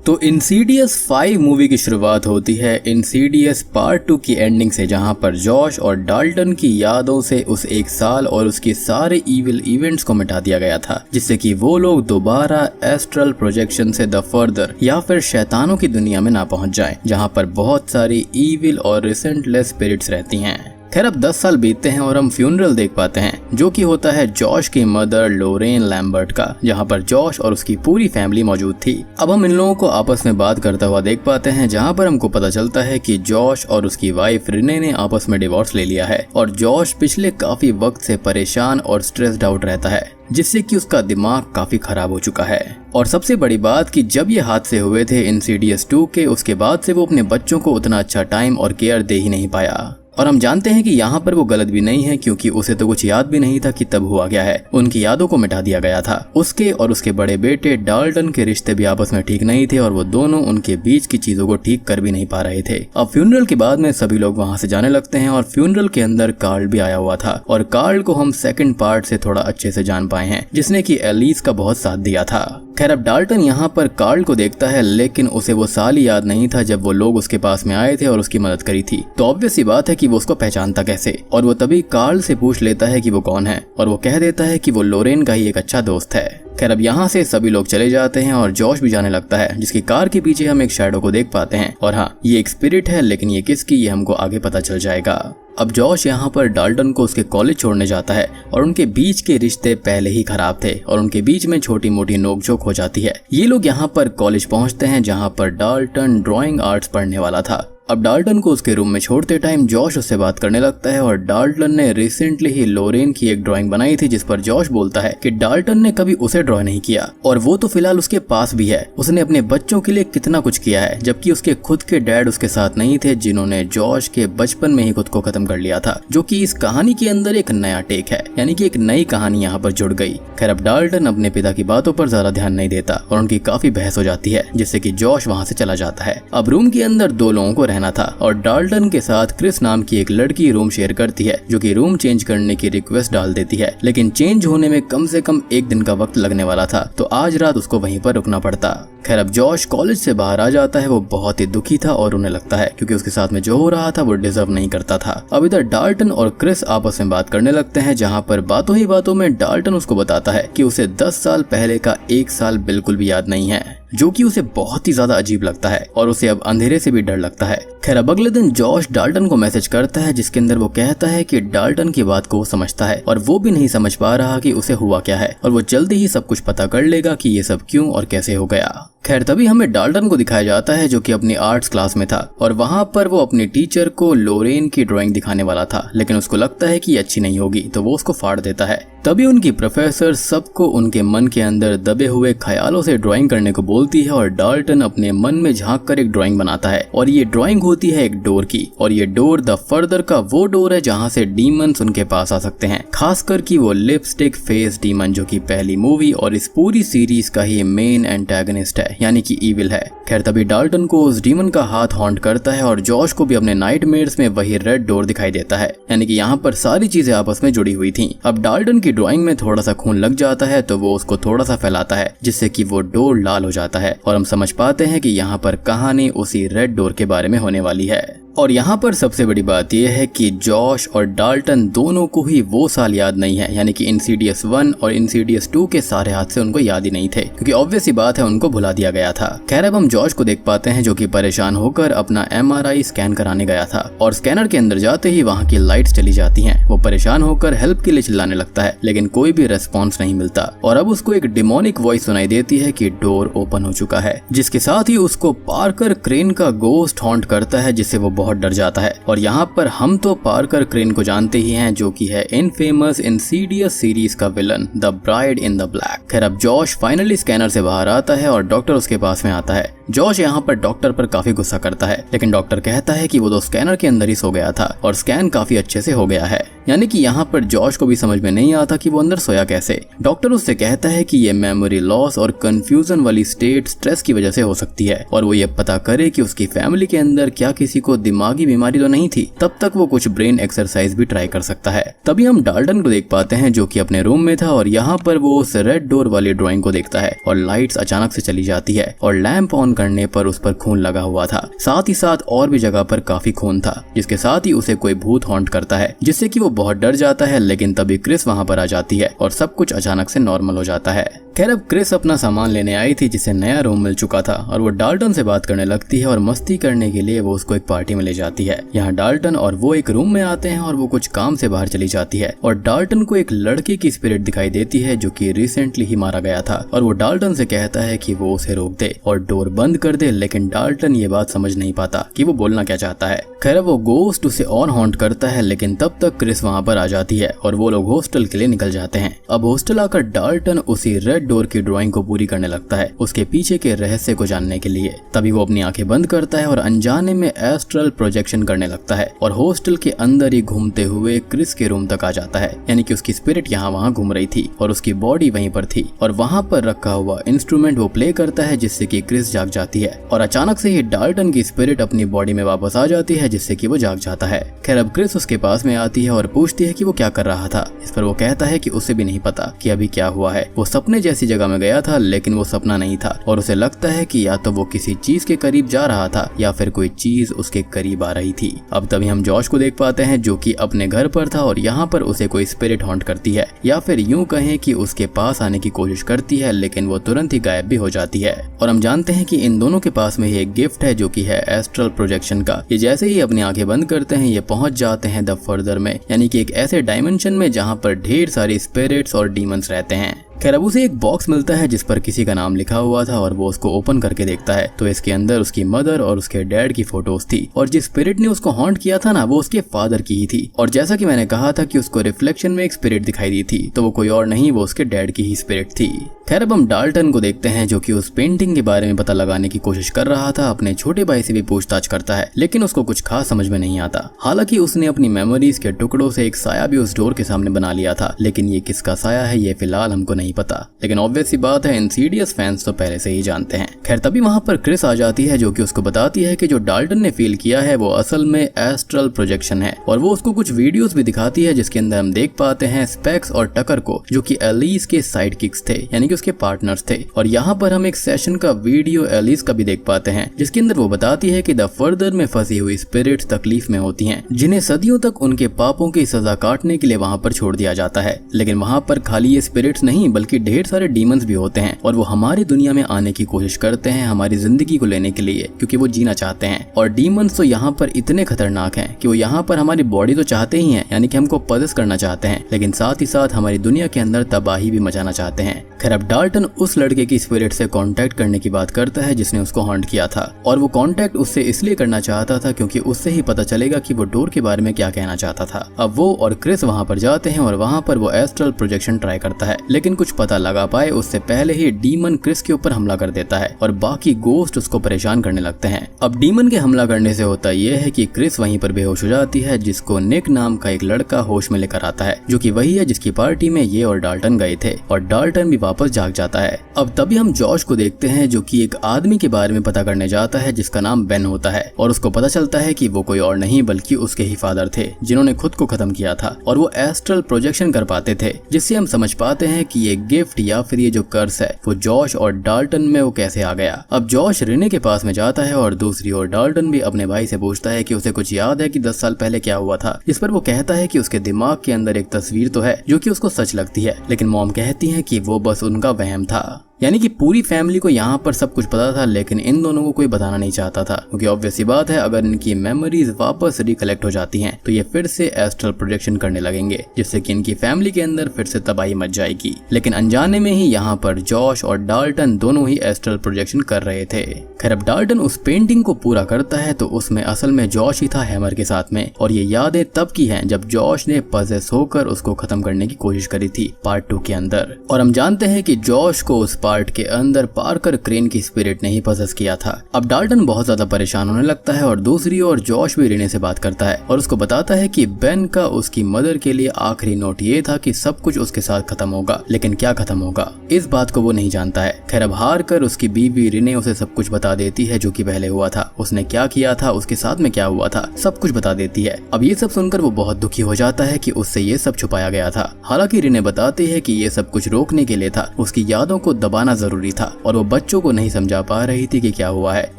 तो Insidious 5 movie की शुरुआत होती है इंसीडियस पार्ट 2 की एंडिंग से, जहां पर जॉश और डाल्टन की यादों से उस एक साल और उसके सारे इविल इवेंट्स को मिटा दिया गया था, जिससे कि वो लोग दोबारा एस्ट्रल प्रोजेक्शन से द फर्दर या फिर शैतानों की दुनिया में ना पहुंच जाएं, जहां पर बहुत सारी इविल और रिसेंटलेस स्पिरिट्स रहती हैं। खैर अब 10 साल बीतते हैं और हम फ्यूनरल देख पाते हैं, जो कि होता है जॉश की मदर लोरेन लैम्बर्ट का, जहां पर जॉश और उसकी पूरी फैमिली मौजूद थी। अब हम इन लोगों को आपस में बात करता हुआ देख पाते हैं, जहां पर हमको पता चलता है कि जॉश और उसकी वाइफ रिने ने आपस में डिवोर्स ले लिया है और जॉश पिछले काफी वक्त से परेशान और स्ट्रेस्ड आउट रहता है, जिससे कि उसका दिमाग काफी खराब हो चुका है। और सबसे बड़ी बात कि जब ये हादसे हुए थे इंसीडियस 2 के, उसके बाद से वो अपने बच्चों को उतना अच्छा टाइम और केयर दे ही नहीं पाया। और हम जानते हैं कि यहाँ पर वो गलत भी नहीं है, क्योंकि उसे तो कुछ याद भी नहीं था कि तब हुआ क्या है। उनकी यादों को मिटा दिया गया था। उसके और उसके बड़े बेटे डाल्टन के रिश्ते भी आपस में ठीक नहीं थे और वो दोनों उनके बीच की चीजों को ठीक कर भी नहीं पा रहे थे। अब फ्यूनरल के बाद में सभी लोग वहाँ से जाने लगते हैं और फ्यूनरल के अंदर कार्ल भी आया हुआ था और कार्ल को हम सेकंड पार्ट से थोड़ा अच्छे से जान पाए हैं, जिसने कि एलिस का बहुत साथ दिया था। खैर अब डाल्टन यहाँ पर कार्ल को देखता है, लेकिन उसे वो साल ही याद नहीं था जब वो लोग उसके पास में आए थे और उसकी मदद करी थी। तो ऑब्वियस सी बात है कि वो उसको पहचानता कैसे, और वो तभी कार्ल से पूछ लेता है कि वो कौन है, और वो कह देता है कि वो लोरेन का ही एक अच्छा दोस्त है। खैर अब यहाँ से सभी लोग चले जाते हैं और जॉश भी जाने लगता है, जिसकी कार के पीछे हम एक शैडो को देख पाते हैं। और हाँ, ये एक स्पिरिट है, लेकिन ये किसकी ये हमको आगे पता चल जाएगा। अब जॉश यहाँ पर डाल्टन को उसके कॉलेज छोड़ने जाता है और उनके बीच के रिश्ते पहले ही खराब थे और उनके बीच में छोटी मोटी नोकझोंक हो जाती है। ये लोग यहाँ पर कॉलेज पहुँचते हैं, जहाँ पर डाल्टन ड्राइंग आर्ट्स पढ़ने वाला था। अब डाल्टन को उसके रूम में छोड़ते टाइम जॉश उससे बात करने लगता है और डाल्टन ने रिसेंटली ही लोरेन की एक ड्राइंग बनाई थी, जिस पर जॉश बोलता है कि डाल्टन ने कभी उसे ड्रॉ नहीं किया और वो तो फिलहाल उसके पास भी है। उसने अपने बच्चों के लिए कितना कुछ किया है, जबकि उसके खुद के डैड उसके साथ नहीं थे, जिन्होंने जॉश के बचपन में ही खुद को खत्म कर लिया था, जो कि इस कहानी के अंदर एक नया टेक है, यानी कि एक नई कहानी यहाँ पर जुड़ गई। खैर अब डाल्टन अपने पिता की बातों पर ज्यादा ध्यान नहीं देता और उनकी काफी बहस हो जाती है, जिससे कि जॉश वहाँ से चला जाता है। अब रूम के अंदर 2 लोगों को रहना था और डाल्टन के साथ क्रिस नाम की एक लड़की रूम शेयर करती है, जो कि रूम चेंज करने की रिक्वेस्ट डाल देती है, लेकिन चेंज होने में कम से कम 1 दिन का वक्त लगने वाला था, तो आज रात उसको वहीं पर रुकना पड़ता। खैर अब जॉश कॉलेज से बाहर आ जाता है। वो बहुत ही दुखी था और उन्हें लगता है क्योंकि उसके साथ में जो हो रहा था वो डिजर्व नहीं करता था। अब इधर डाल्टन और क्रिस आपस में बात करने लगते हैं, जहाँ पर बातों ही बातों में डाल्टन उसको बताता है कि उसे 10 साल पहले का 1 साल बिल्कुल भी याद नहीं है, जो कि उसे बहुत ही ज्यादा अजीब लगता है और उसे अब अंधेरे से भी डर लगता है। खैर अब अगले दिन जॉश डाल्टन को मैसेज करता है, जिसके अंदर वो कहता है कि डाल्टन की बात को वो समझता है और वो भी नहीं समझ पा रहा कि उसे हुआ क्या है, और वो जल्दी ही सब कुछ पता कर लेगा कि ये सब क्यों और कैसे हो गया। खैर तभी हमें डाल्टन को दिखाया जाता है, जो कि अपनी आर्ट्स क्लास में था और वहाँ पर वो अपनी टीचर को लोरेन की ड्राइंग दिखाने वाला था, लेकिन उसको लगता है कि ये अच्छी नहीं होगी, तो वो उसको फाड़ देता है। तभी उनकी प्रोफेसर सबको उनके मन के अंदर दबे हुए ख्यालों से ड्राइंग करने को बोलती है और डाल्टन अपने मन में झांक कर एक ड्राइंग बनाता है और ये ड्राइंग होती है एक डोर की, और ये डोर द फर्दर का वो डोर है जहाँ से डीमंस उनके पास आ सकते हैं, खासकर कि वो लिपस्टिक फेस डीमन, जो कि पहली मूवी और इस पूरी सीरीज का ही मेन एंटागनिस्ट है, यानी कि इविल है। खैर तभी डाल्टन को उस डीमन का हाथ हॉन्ट करता है और जॉश को भी अपने नाइटमेयर्स में वही रेड डोर दिखाई देता है, यानी कि यहाँ पर सारी चीजें आपस में जुड़ी हुई थी। अब डाल्टन की ड्राइंग में थोड़ा सा खून लग जाता है, तो वो उसको थोड़ा सा फैलाता है, जिससे कि वो डोर लाल हो जाता है और हम समझ पाते हैं कि यहाँ पर कहानी उसी रेड डोर के बारे में होने वाली है। और यहाँ पर सबसे बड़ी बात यह है कि जॉश और डाल्टन दोनों को ही वो साल याद नहीं है, यानी कि इंसीडियस 1 और इंसीडियस 2 के सारे हादसे उनको याद ही नहीं थे, क्योंकि ऑब्वियस ही बात है उनको भुला दिया गया था। खैर अब हम जॉश को देख पाते हैं, जो कि परेशान होकर अपना MRI स्कैन कराने गया था और स्कैनर के अंदर जाते ही वहाँ की लाइट्स चली जाती हैं। वो परेशान होकर हेल्प के लिए चिल्लाने लगता है, लेकिन कोई भी रेस्पॉन्स नहीं मिलता और अब उसको एक डिमोनिक वॉइस सुनाई देती है कि डोर ओपन हो चुका है, जिसके साथ ही उसको पार्कर क्रेन का गोस्ट हॉन्ट करता है, जिससे वो बहुत डर जाता है। और यहाँ पर हम तो पार्कर क्रेन को जानते ही हैं, जो कि है इनफेमस इंसीडियस सीरीज का villain the bride in the black. खैर अब जॉश फाइनली स्कैनर से बाहर आता है और डॉक्टर उसके पास में आता है। जॉश यहाँ पर डॉक्टर पर काफी गुस्सा करता है, लेकिन डॉक्टर कहता है कि वो तो स्कैनर के अंदर ही सो गया था और स्कैन काफी अच्छे से हो गया है, यानी कि यहाँ पर जॉश को भी समझ में नहीं आता कि वो अंदर सोया कैसे। डॉक्टर उससे कहता है कि ये मेमोरी लॉस और कंफ्यूजन वाली स्टेट स्ट्रेस की वजह से हो सकती है और वो ये पता करे कि उसकी फैमिली के अंदर क्या किसी को दिमागी बीमारी तो नहीं थी, तब तक वो कुछ ब्रेन एक्सरसाइज भी ट्राई कर सकता है। तभी हम डाल्टन को देख पाते हैं, जो कि अपने रूम में था और यहाँ पर वो उस रेड डोर वाली ड्राइंग को देखता है और लाइट्स अचानक से चली जाती है और लैंप ऑन करने पर उस पर खून लगा हुआ था। साथ ही साथ और भी जगह पर काफी खून था, जिसके साथ ही उसे कोई भूत हॉन्ट करता है, जिससे कि वो बहुत डर जाता है। लेकिन तभी क्रिस वहां पर आ जाती है और सब कुछ अचानक से नॉर्मल हो जाता है। खैर अब क्रिस अपना सामान लेने आई थी, जिसे नया रूम मिल चुका था, और वो डाल्टन से बात करने लगती है और मस्ती करने के लिए वो उसको एक पार्टी में ले जाती है। यहाँ डाल्टन और वो एक रूम में आते हैं और वो कुछ काम से बाहर चली जाती है और डाल्टन को एक लड़के की स्पिरिट दिखाई देती है जो कि रिसेंटली ही मारा गया था, और वो डाल्टन से कहता है कि वो उसे रोक दे और डोर बंद कर दे। लेकिन डाल्टन ये बात समझ नहीं पाता कि वो बोलना क्या चाहता है। खैर वो गोस्ट उसे और हॉन्ट करता है, लेकिन तब तक क्रिस वहाँ पर आ जाती है और वो लोग हॉस्टल के लिए निकल जाते हैं। अब हॉस्टल आकर डाल्टन उसी रेड डोर की ड्राइंग को पूरी करने लगता है, उसके पीछे के रहस्य को जानने के लिए। तभी वो अपनी आंखें बंद करता है और अनजाने में एस्ट्रल प्रोजेक्शन करने लगता है और हॉस्टल के अंदर ही घूमते हुए क्रिस के रूम तक आ जाता है। यानी कि उसकी स्पिरिट यहाँ वहाँ घूम रही थी और उसकी बॉडी वहीं पर थी, और वहाँ पर रखा हुआ इंस्ट्रूमेंट वो प्ले करता है, जिससे कि क्रिस जाग जाती है। और अचानक से ही डाल्टन की स्पिरिट अपनी बॉडी में वापस आ जाती है, जिससे कि वो जाग जाता है। खैर अब क्रिस उसके पास में आती है और पूछती है कि वो क्या कर रहा था। इस पर वो कहता है कि उसे भी नहीं पता कि अभी क्या हुआ है। वो सपने जैसी जगह में गया था, लेकिन वो सपना नहीं था, और उसे लगता है कि या तो वो किसी चीज के करीब जा रहा था या फिर कोई चीज उसके करीब आ रही थी। अब तभी हम जॉश को देख पाते हैं, जो कि अपने घर पर था और यहाँ पर उसे कोई स्पिरिट हॉन्ट करती है, या फिर यूं कहें कि उसके पास आने की कोशिश करती है, लेकिन वो तुरंत ही गायब भी हो जाती है। और हम जानते हैं कि इन दोनों के पास में ही एक गिफ्ट है, जो कि है एस्ट्रल प्रोजेक्शन का। ये जैसे ही अपनी आंखें बंद करते हैं, ये पहुंच जाते हैं द फर्दर में, यानी कि एक ऐसे डायमेंशन में जहाँ पर ढेर सारी स्पिरिट्स और डीमंस रहते हैं। खैर अब उसे एक बॉक्स मिलता है जिस पर किसी का नाम लिखा हुआ था, और वो उसको ओपन करके देखता है तो इसके अंदर उसकी मदर और उसके डैड की फोटोज थी, और जिस स्पिरिट ने उसको हॉन्ट किया था ना, वो उसके फादर की ही थी। और जैसा कि मैंने कहा था कि उसको रिफ्लेक्शन में एक स्पिरिट दिखाई दी थी, तो वो कोई और नहीं, वो उसके डैड की ही स्पिरिट थी। खैर अब हम डाल्टन को देखते हैं, जो कि उस पेंटिंग के बारे में पता लगाने की कोशिश कर रहा था। अपने छोटे भाई से भी पूछताछ करता है, लेकिन उसको कुछ खास समझ में नहीं आता। हालांकि उसने अपनी मेमोरीज के टुकड़ों से एक साया भी उस डोर के सामने बना लिया था, लेकिन ये किसका साया है ये फिलहाल हमको नहीं पता। लेकिन ऑब्वियस सी बात है, इंसीडियस फैंस तो पहले से ही जानते हैं। खैर तभी वहां पर क्रिस आ जाती है, जो कि उसको बताती है कि जो डाल्टन ने फील किया है वो असल में एस्ट्रल प्रोजेक्शन है, और वो उसको कुछ वीडियोस भी दिखाती है, जिसके अंदर हम देख पाते हैं स्पेक्स और टकर को, जो कि एलिस के साइड किक्स थे, यानी कि उसके पार्टनर्स थे। और यहाँ पर हम एक सेशन का वीडियो एलिस का भी देख पाते हैं, जिसके अंदर वो बताती है कि द फर्दर में फंसी हुई स्पिरिट्स तकलीफ में होती हैं, जिन्हें सदियों तक उनके पापों की सजा काटने के लिए वहां पर छोड़ दिया जाता है। लेकिन वहां पर खाली ये स्पिरिट्स नहीं, बल्कि ढेर सारे डीमंस भी होते हैं, और वो हमारी दुनिया में आने की कोशिश करते हैं हमारी जिंदगी को लेने के लिए, क्योंकि वो जीना चाहते हैं। और डीमंस तो यहाँ पर इतने खतरनाक हैं कि वो यहाँ पर हमारी बॉडी तो चाहते ही हैं, यानी कि हमको पजेस करना चाहते हैं, लेकिन साथ ही साथ हमारी दुनिया के अंदर तबाही भी मचाना चाहते हैं। खैर अब डाल्टन उस लड़के की स्पिरिट से कांटेक्ट करने की बात करता है जिसने उसको हॉन्ट किया था, और वो कांटेक्ट उससे इसलिए करना चाहता था क्योंकि उससे ही पता चलेगा कि वो डोर के बारे में क्या कहना चाहता था। अब वो और क्रिस वहां पर जाते हैं और वहां पर वो एस्ट्रल प्रोजेक्शन ट्राई करता है, लेकिन कुछ पता लगा पाए उससे पहले ही डीमन क्रिस के ऊपर हमला कर देता है और बाकी गोस्ट उसको परेशान करने लगते हैं। अब डीमन के हमला करने से होता यह है कि क्रिस वहीं पर बेहोश हो जाती है, जिसको निक नाम का एक लड़का होश में लेकर आता है, जो कि वही है जिसकी पार्टी में ये और डाल्टन गए थे, और डाल्टन भी वापस जाग जाता है। अब तभी हम जॉश को देखते हैं, जो कि एक आदमी के बारे में पता करने जाता है जिसका नाम बेन होता है, और उसको पता चलता है कि वो कोई और नहीं बल्कि उसके ही फादर थे, जिन्होंने खुद को खत्म किया था, और वो एस्ट्रल प्रोजेक्शन कर पाते थे, जिससे हम समझ पाते हैं कि ये गिफ्ट या फिर ये जो कर्स है वो जॉश और डाल्टन में वो कैसे आ गया। अब जॉश रिने के पास में जाता है और दूसरी ओर डाल्टन भी अपने भाई से पूछता है कि उसे कुछ याद है कि 10 साल पहले क्या हुआ था, इस पर वो कहता है कि उसके दिमाग के अंदर एक तस्वीर तो है जो कि उसको सच लगती है, लेकिन मॉम कहती है कि वो बस उनका वहम था। यानी कि पूरी फैमिली को यहाँ पर सब कुछ पता था, लेकिन इन दोनों को कोई बताना नहीं चाहता था, क्योंकि ऑब्वियस सी बात है अगर इनकी मेमोरीज वापस रिकलेक्ट हो जाती हैं तो ये फिर से एस्ट्रल प्रोजेक्शन करने लगेंगे, जिससे कि इनकी फैमिली के अंदर फिर से तबाही मच जाएगी। लेकिन अनजाने में ही यहाँ पर जॉश और डाल्टन दोनों ही एस्ट्रल प्रोजेक्शन कर रहे थे। खैर अब डाल्टन उस पेंटिंग को पूरा करता है तो उसमें असल में जॉश ही था हैमर के साथ में, और ये यादें तब की हैं जब जॉश ने पजेस होकर उसको खत्म करने की कोशिश करी थी पार्ट 2 के अंदर। और हम जानते हैं कि जॉश को उस पार्ट के अंदर पार्कर क्रेन की स्पिरिट ने ही पजेस किया था। अब डाल्टन बहुत ज्यादा परेशान होने लगता है, और दूसरी ओर जॉश भी रिने से बात करता है और उसको बताता है कि बेन का उसकी मदर के लिए आखिरी नोट ये था कि सब कुछ उसके साथ खत्म होगा, लेकिन क्या खत्म होगा इस बात को वो नहीं जानता है। खैर अब हार कर उसकी बीवी रिने उसे सब कुछ बता देती है जो कि पहले हुआ था, उसने क्या किया था, उसके साथ में क्या हुआ था, सब कुछ बता देती है। अब ये सब सुनकर वो बहुत दुखी हो जाता है कि उससे ये सब छुपाया गया था। हालांकि रिने बताती है कि ये सब कुछ रोकने के लिए था, उसकी यादों को दबा दबाना जरूरी था और वो बच्चों को नहीं समझा पा रही थी कि क्या हुआ है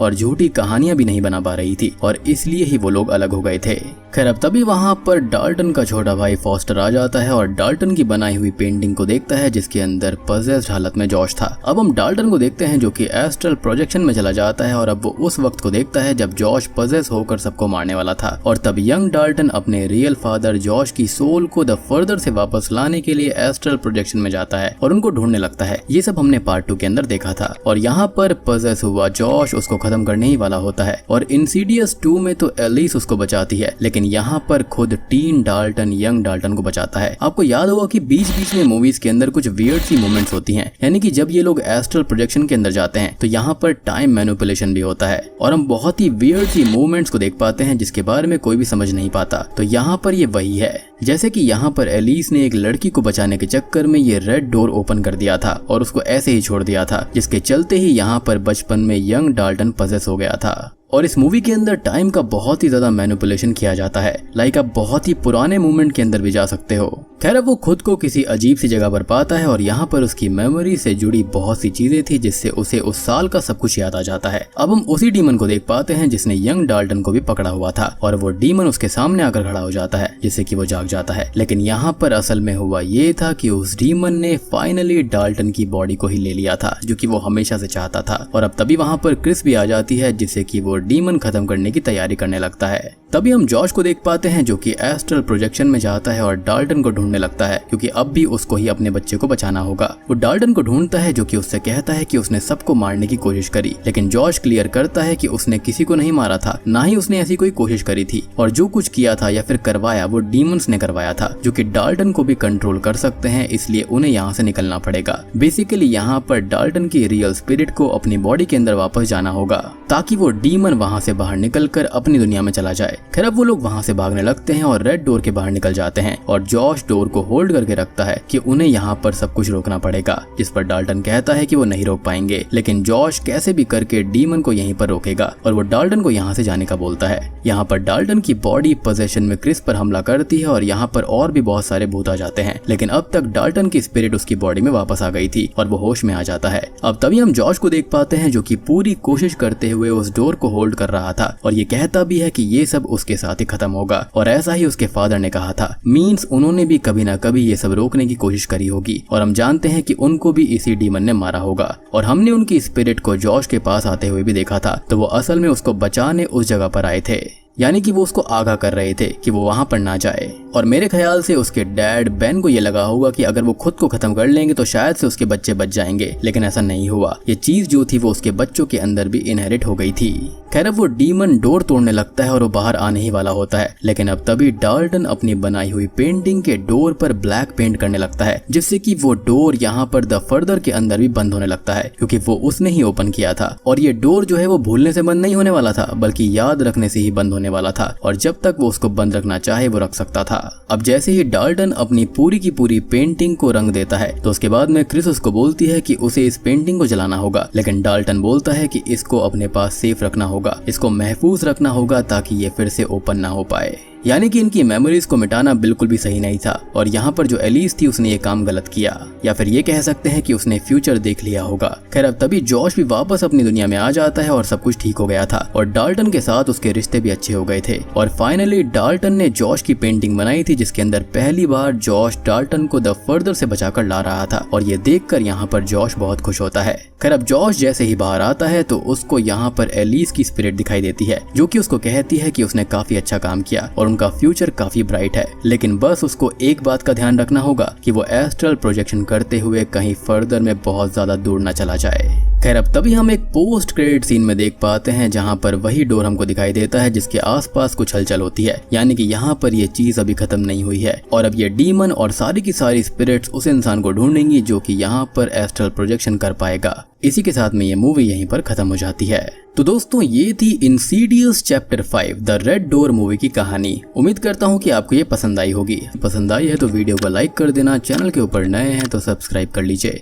और झूठी कहानियां भी नहीं बना पा रही थी और इसलिए ही वो लोग अलग हो गए थे। खैर अब तभी वहाँ पर डाल्टन का छोटा भाई फॉस्टर आ जाता है और डाल्टन की बनाई हुई पेंटिंग को देखता है जिसके अंदर पजेस्ड हालत में जॉश था। अब हम डाल्टन को देखते हैं जो कि एस्ट्रल प्रोजेक्शन में चला जाता है और अब वो उस वक्त को देखता है जब जॉश पजेस होकर सबको मारने वाला था और तब यंग डाल्टन अपने रियल फादर जॉश की सोल को द फर्दर से वापस लाने के लिए एस्ट्रल प्रोजेक्शन में जाता है और उनको ढूंढने लगता है। ये सब हमने पार्ट 2 के अंदर देखा था और यहाँ पर पजेस हुआ जॉश उसको खत्म करने ही वाला होता है और इंसीडियस 2 में तो एलिस उसको बचाती है, लेकिन यहाँ पर खुद टीन डाल्टन यंग डाल्टन को बचाता है। आपको याद होगा कि बीच बीच में मूवीज के अंदर कुछ वियर्ड सी मोमेंट्स होती हैं, यानी कि जब ये लोग एस्ट्रल प्रोजेक्शन के अंदर जाते हैं तो यहाँ पर टाइम मैनिपुलेशन भी होता है और हम बहुत ही वियर्ड सी मूवमेंट्स को देख पाते हैं जिसके बारे में कोई भी समझ नहीं पाता। तो यहाँ पर ये वही है, जैसे कि यहाँ पर एलिस ने एक लड़की को बचाने के चक्कर में ये रेड डोर ओपन कर दिया था और उसको ऐसे ही छोड़ दिया था, जिसके चलते ही यहाँ पर बचपन में यंग डाल्टन पजेस हो गया था। और इस मूवी के अंदर टाइम का बहुत ही ज्यादा मैनिपुलेशन किया जाता है, लाइक आप बहुत ही पुराने मोमेंट के अंदर भी जा सकते हो। खैर अब वो खुद को किसी अजीब सी जगह पर पाता है और यहाँ पर उसकी मेमोरी से जुड़ी बहुत सी चीजें थी जिससे उसे उस साल का सब कुछ याद आ जाता है। अब हम उसी डीमन को देख पाते हैं जिसने यंग डाल्टन को भी पकड़ा हुआ था और वो डीमन उसके सामने आकर खड़ा हो जाता है जिससे कि वो जाग जाता है। लेकिन यहाँ पर असल में हुआ ये था कि उस डीमन ने फाइनली डाल्टन की बॉडी को ही ले लिया था जो कि वो हमेशा से चाहता था। और अब तभी वहाँ पर क्रिस भी आ जाती है जिससे कि वो डीमन खत्म करने की तैयारी करने लगता है। तभी हम जॉश को देख पाते हैं जो कि एस्ट्रल प्रोजेक्शन में जाता है और डाल्टन को ढूंढने लगता है क्योंकि अब भी उसको ही अपने बच्चे को बचाना होगा। वो डाल्टन को ढूंढता है जो कि उससे कहता है कि उसने सबको मारने की कोशिश करी, लेकिन जॉश क्लियर करता है कि उसने किसी को नहीं मारा था, ना ही उसने ऐसी कोई कोशिश करी थी और जो कुछ किया था या फिर करवाया वो डीमंस ने करवाया था जो कि डाल्टन को भी कंट्रोल कर सकते हैं, इसलिए उन्हें यहाँ से निकलना पड़ेगा। बेसिकली यहाँ पर डाल्टन की रियल स्पिरिट को अपनी बॉडी के अंदर वापस जाना होगा ताकि वो डीमन वहाँ से बाहर निकलकर अपनी दुनिया में चला जाए। खैर अब वो लोग वहाँ से भागने लगते हैं और रेड डोर के बाहर निकल जाते हैं और जॉश डोर को होल्ड करके रखता है कि उन्हें यहाँ पर सब कुछ रोकना पड़ेगा, जिस पर डाल्टन कहता है कि वो नहीं रोक पाएंगे, लेकिन जॉश कैसे भी करके डीमन को यहीं पर रोकेगा और वो डाल्टन को यहाँ से जाने का बोलता है। यहाँ पर डाल्टन की बॉडी पोजेशन में क्रिस पर हमला करती है और यहाँ पर और भी बहुत सारे भूत आ जाते हैं, लेकिन अब तक डाल्टन की स्पिरिट उसकी बॉडी में वापस आ गई थी और वो होश में आ जाता है। अब तभी हम जॉश को देख पाते हैं जो कि पूरी कोशिश करते हुए उस डोर को होल्ड कर रहा था और ये कहता भी है कि ये सब उसके साथ ही खत्म होगा और ऐसा ही उसके फादर ने कहा था। मींस उन्होंने भी कभी ना कभी ये सब रोकने की कोशिश करी होगी और हम जानते हैं कि उनको भी इसी डीमन ने मारा होगा और हमने उनकी स्पिरिट को जॉश के पास आते हुए भी देखा था, तो वो असल में उसको बचाने उस जगह पर आए थे, यानी कि वो उसको आगाह कर रहे थे कि वो वहां पर ना जाए। और मेरे ख्याल से उसके डैड बेन को ये लगा होगा कि अगर वो खुद को खत्म कर लेंगे तो शायद से उसके बच्चे बच जाएंगे, लेकिन ऐसा नहीं हुआ। ये चीज जो थी वो उसके बच्चों के अंदर भी इनहेरिट हो गई थी। खैर अब वो डीमन डोर तोड़ने लगता है और वो बाहर आने ही वाला होता है, लेकिन अब तभी डाल्टन अपनी बनाई हुई पेंटिंग के डोर पर ब्लैक पेंट करने लगता है जिससे कि वो डोर यहाँ पर द फर्दर के अंदर भी बंद होने लगता है क्योंकि वो उसने ही ओपन किया था। और ये डोर जो है वो भूलने से बंद नहीं होने वाला था बल्कि याद रखने से ही बंद होने वाला था और जब तक वो उसको बंद रखना चाहे वो रख सकता था। अब जैसे ही डाल्टन अपनी पूरी की पूरी पेंटिंग को रंग देता है तो उसके बाद में क्रिस उसको बोलती है कि उसे इस पेंटिंग को जलाना होगा, लेकिन डाल्टन बोलता है कि इसको अपने पास सेफ रखना होगा, इसको महफूज रखना होगा ताकि ये फिर से ओपन ना हो पाए। यानी कि इनकी मेमोरीज को मिटाना बिल्कुल भी सही नहीं था और यहाँ पर जो एलिस थी उसने ये काम गलत किया, या फिर ये कह सकते हैं कि उसने फ्यूचर देख लिया होगा। खैर अब तभी जॉश भी वापस अपनी दुनिया में आ जाता है और सब कुछ ठीक हो गया था और डाल्टन के साथ उसके रिश्ते भी अच्छे हो गए थे। और फाइनली डाल्टन ने जॉश की पेंटिंग बनाई थी जिसके अंदर पहली बार जॉश डाल्टन को द फर्दर से बचाकर ला रहा था और ये देखकर यहाँ पर जॉश बहुत खुश होता है। खैर अब जॉश जैसे ही बाहर आता है तो उसको यहाँ पर एलिस की स्पिरिट दिखाई देती है जो कि उसको कहती है कि उसने काफी अच्छा काम किया और उनका फ्यूचर काफी ब्राइट है, लेकिन बस उसको एक बात का ध्यान रखना होगा कि वो एस्ट्रल प्रोजेक्शन करते हुए कहीं फर्दर में बहुत ज्यादा दूर न चला जाए। खैर अब तभी हम एक पोस्ट क्रेडिट सीन में देख पाते हैं जहां पर वही डोर हमको दिखाई देता है जिसके आसपास कुछ हलचल होती है, यानी कि यहाँ पर ये चीज अभी खत्म नहीं हुई है और अब ये डीमन और सारी की सारी स्पिरिट्स उस इंसान को ढूंढेंगी जो कि यहाँ पर एस्ट्रल प्रोजेक्शन कर पाएगा। इसी के साथ में ये मूवी यहीं पर खत्म हो जाती है। तो दोस्तों ये थी Insidious chapter 5 the red door movie की कहानी। उम्मीद करता हूँ कि आपको ये पसंद आई होगी। पसंद आई है तो वीडियो को लाइक कर देना, चैनल के ऊपर नए हैं तो सब्सक्राइब कर लीजिए।